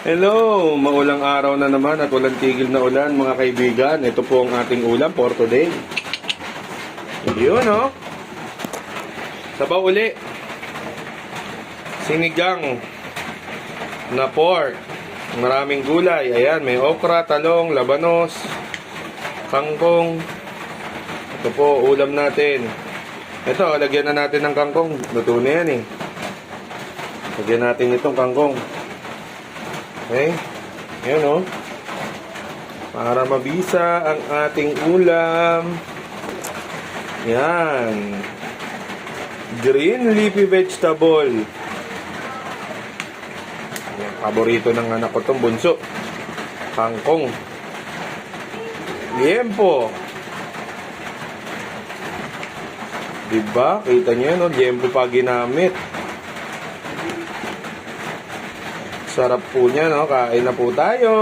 Hello! Maulang araw na naman at walang tigil na ulan mga kaibigan. Ito po ang ating ulam for today. Yun oh. Sabaw uli. Sinigang na pork. Maraming gulay. Ayan, may okra, talong, labanos, kangkong. Ito po, ulam natin. Ito, lagyan na natin ng kangkong. Luto na yan eh. Lagyan natin itong kangkong. Okay? Ayan o. Para mabisa ang ating ulam. Yan. Green leafy vegetable. Yan, paborito ng anak ko itong bunso. Kangkong. Liempo. Diba? Kita nyo yun o. Liempo pa ginamit. Sarap po niya, no? Kain na po tayo.